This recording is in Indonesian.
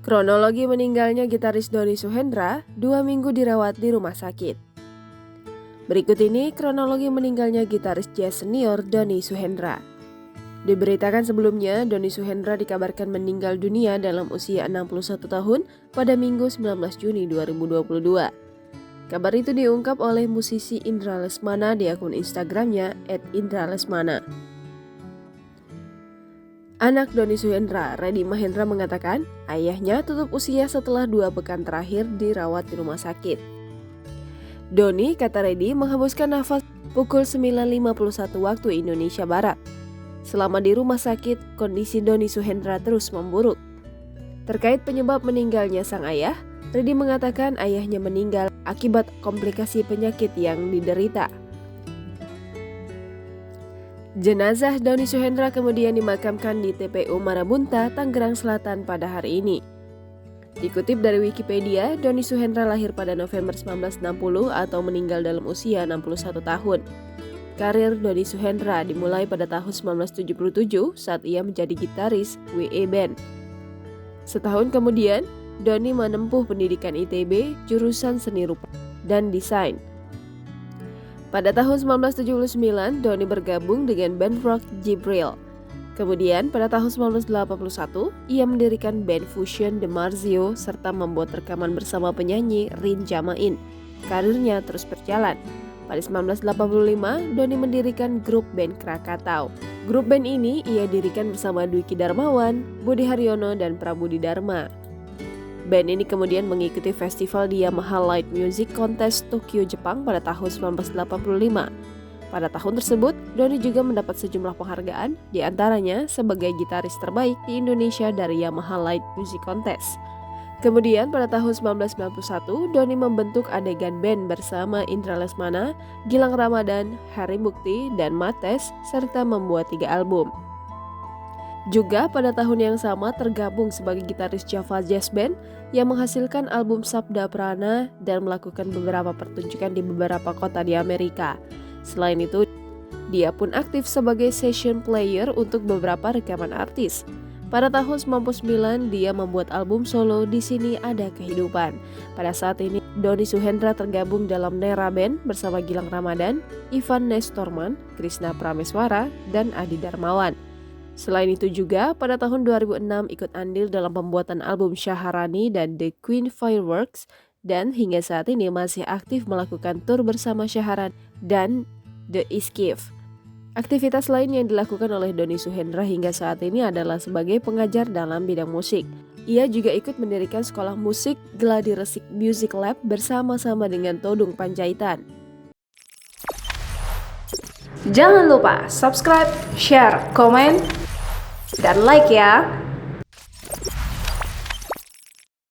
Kronologi meninggalnya gitaris Doni Suhendra, 2 minggu dirawat di rumah sakit. Berikut ini kronologi meninggalnya gitaris jazz senior Doni Suhendra. Diberitakan sebelumnya, Doni Suhendra dikabarkan meninggal dunia dalam usia 61 tahun pada Minggu 19 Juni 2022. Kabar itu diungkap oleh musisi Indra Lesmana di akun Instagramnya @indralesmana. Anak Doni Suhendra, Reddy Mahendra mengatakan ayahnya tutup usia setelah 2 pekan terakhir dirawat di rumah sakit. Doni, kata Reddy, menghembuskan nafas pukul 9.51 waktu Indonesia Barat. Selama di rumah sakit, kondisi Doni Suhendra terus memburuk. Terkait penyebab meninggalnya sang ayah, Reddy mengatakan ayahnya meninggal akibat komplikasi penyakit yang diderita. Jenazah Doni Suhendra kemudian dimakamkan di TPU Marabunta, Tangerang Selatan pada hari ini. Dikutip dari Wikipedia, Doni Suhendra lahir pada November 1960 atau meninggal dalam usia 61 tahun. Karir Doni Suhendra dimulai pada tahun 1977 saat ia menjadi gitaris WE Band. Setahun kemudian, Doni menempuh pendidikan ITB jurusan seni rupa dan desain. Pada tahun 1979, Doni bergabung dengan band rock Jibril. Kemudian pada tahun 1981, ia mendirikan band fusion The Marzio serta membuat rekaman bersama penyanyi Rin Jamain. Karirnya terus berjalan. Pada 1985, Doni mendirikan grup band Krakatau. Grup band ini ia dirikan bersama Dwiki Darmawan, Budi Haryono, dan Prabudi Dharma. Band ini kemudian mengikuti festival di Yamaha Light Music Contest Tokyo, Jepang pada tahun 1985. Pada tahun tersebut, Doni juga mendapat sejumlah penghargaan, di antaranya sebagai gitaris terbaik di Indonesia dari Yamaha Light Music Contest. Kemudian pada tahun 1991, Doni membentuk adegan band bersama Indra Lesmana, Gilang Ramadan, Harry Mukti, dan Mates, serta membuat 3 album. Juga pada tahun yang sama tergabung sebagai gitaris Java Jazz Band yang menghasilkan album Sabda Prana dan melakukan beberapa pertunjukan di beberapa kota di Amerika. Selain itu, dia pun aktif sebagai session player untuk beberapa rekaman artis. Pada tahun 1999, dia membuat album solo Di Sini Ada Kehidupan. Pada saat ini, Doni Suhendra tergabung dalam Nera Band bersama Gilang Ramadan, Ivan Nestorman, Krishna Prameswara, dan Adi Darmawan. Selain itu juga, pada tahun 2006 ikut andil dalam pembuatan album Syaharani dan The Queen Fireworks, dan hingga saat ini masih aktif melakukan tur bersama Syaharani dan The Iskif. Aktivitas lain yang dilakukan oleh Doni Suhendra hingga saat ini adalah sebagai pengajar dalam bidang musik. Ia juga ikut mendirikan sekolah musik Gladi Resik Music Lab bersama-sama dengan Todung Panjaitan. Jangan lupa subscribe, share, komen, dan like ya!